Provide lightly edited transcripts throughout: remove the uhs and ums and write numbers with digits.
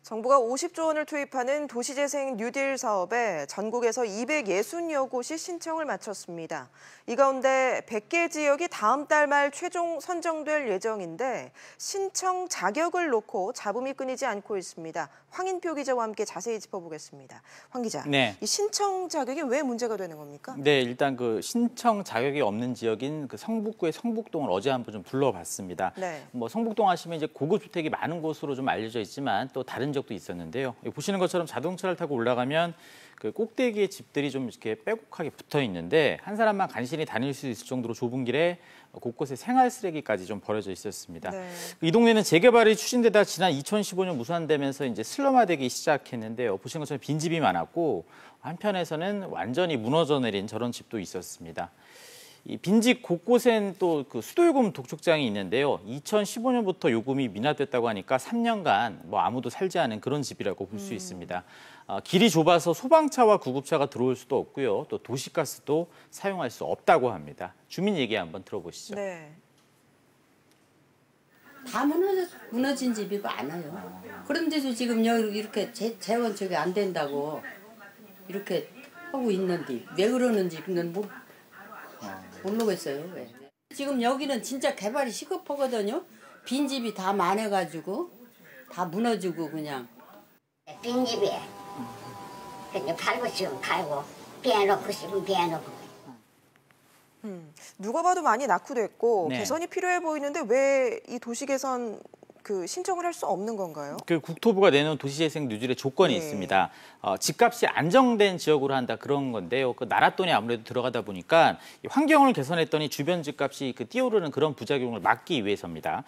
정부가 50조 원을 투입하는 도시재생 뉴딜 사업에 전국에서 260여 곳이 신청을 마쳤습니다. 이 가운데 100개 지역이 다음 달 말 최종 선정될 예정인데 신청 자격을 놓고 잡음이 끊이지 않고 있습니다. 황인표 기자와 함께 자세히 짚어보겠습니다. 황 기자, 네. 이 신청 자격이 왜 문제가 되는 겁니까? 네, 일단 그 신청 자격이 없는 지역인 그 성북구의 성북동을 어제 한번 좀 둘러봤습니다. 네. 뭐 성북동 하시면 이제 고급 주택이 많은 곳으로 좀 알려져 있지만 또 다른 지역도 있었는데요. 보시는 것처럼 자동차를 타고 올라가면 그 꼭대기에 집들이 좀 이렇게 빼곡하게 붙어 있는데 한 사람만 간신히 다닐 수 있을 정도로 좁은 길에 곳곳에 생활 쓰레기까지 좀 버려져 있었습니다. 네. 이 동네는 재개발이 추진되다 지난 2015년 무산되면서 이제 슬럼화되기 시작했는데요. 보시는 것처럼 빈집이 많았고 한편에서는 완전히 무너져 내린 저런 집도 있었습니다. 이 빈집 곳곳엔 또 그 수도요금 독촉장이 있는데요. 2015년부터 요금이 미납됐다고 하니까 3년간 뭐 아무도 살지 않은 그런 집이라고 볼 수 있습니다. 길이 좁아서 소방차와 구급차가 들어올 수도 없고요. 또 도시가스도 사용할 수 없다고 합니다. 주민 얘기 한번 들어보시죠. 네. 다 무너진 집이 많아요. 그런데도 지금 여기 이렇게 재건축이 안 된다고 이렇게 하고 있는데 왜 그러는지는 모르겠어요. 왜. 지금 여기는 진짜 개발이 시급하거든요. 빈집이 다 많아가지고 다 무너지고 그냥. 빈집이 그냥 팔고 싶으면 팔고 비워놓고 싶으면 비워놓고. 누가 봐도 많이 낙후됐고 네. 개선이 필요해 보이는데 왜 이 도시 개선 신청을 할 수 없는 건가요? 그 국토부가 내놓은 도시재생 뉴딜의 조건이 네. 있습니다. 집값이 안정된 지역으로 한다 그런 건데요. 그 나라 돈이 아무래도 들어가다 보니까 환경을 개선했더니 주변 집값이 뛰어오르는 그런 부작용을 막기 위해서입니다.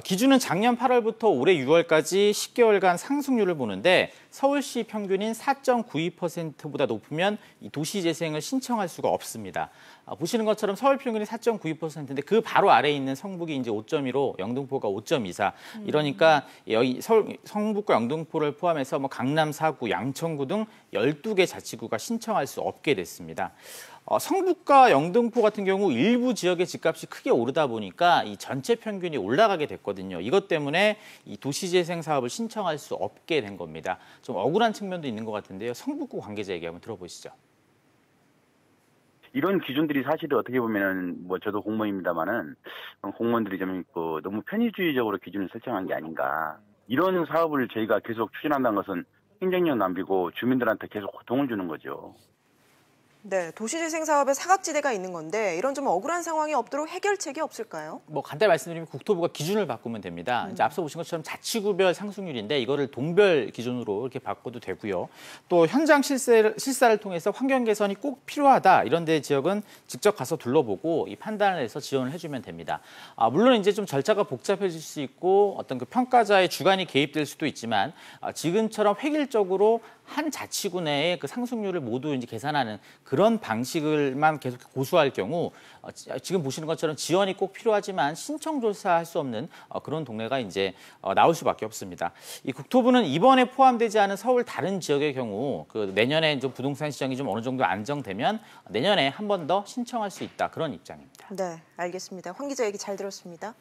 기준은 작년 8월부터 올해 6월까지 10개월간 상승률을 보는데 서울시 평균인 4.92%보다 높으면 이 도시재생을 신청할 수가 없습니다. 보시는 것처럼 서울 평균이 4.92%인데 그 바로 아래에 있는 성북이 이제 5.15, 영등포가 5.24. 이러니까 여기 성북과 영등포를 포함해서 뭐 강남 4구, 양천구 등 12개 자치구가 신청할 수 없게 됐습니다. 성북과 영등포 같은 경우 일부 지역의 집값이 크게 오르다 보니까 이 전체 평균이 올라가게 됐거든요. 이것 때문에 이 도시재생 사업을 신청할 수 없게 된 겁니다. 좀 억울한 측면도 있는 것 같은데요. 성북구 관계자 얘기 한번 들어보시죠. 이런 기준들이 사실 어떻게 보면은 뭐 저도 공무원입니다만은 공무원들이 좀 너무 편의주의적으로 기준을 설정한 게 아닌가. 이런 사업을 저희가 계속 추진한다는 것은 행정력 낭비고 주민들한테 계속 고통을 주는 거죠. 네, 도시재생 사업에 사각지대가 있는 건데 이런 좀 억울한 상황이 없도록 해결책이 없을까요? 뭐 간단히 말씀드리면 국토부가 기준을 바꾸면 됩니다. 이제 앞서 보신 것처럼 자치구별 상승률인데 이거를 동별 기준으로 이렇게 바꿔도 되고요. 또 현장 실사를 통해서 환경 개선이 꼭 필요하다 이런 데 지역은 직접 가서 둘러보고 이 판단을 해서 지원을 해주면 됩니다. 물론 이제 좀 절차가 복잡해질 수 있고 어떤 그 평가자의 주관이 개입될 수도 있지만 지금처럼 획일적으로 한 자치구 내에 그 상승률을 모두 이제 계산하는 그런 방식을만 계속 고수할 경우 지금 보시는 것처럼 지원이 꼭 필요하지만 신청 조사할 수 없는 그런 동네가 이제 나올 수밖에 없습니다. 이 국토부는 이번에 포함되지 않은 서울 다른 지역의 경우 그 내년에 좀 부동산 시장이 좀 어느 정도 안정되면 내년에 한 번 더 신청할 수 있다 그런 입장입니다. 네, 알겠습니다. 황 기자 얘기 잘 들었습니다.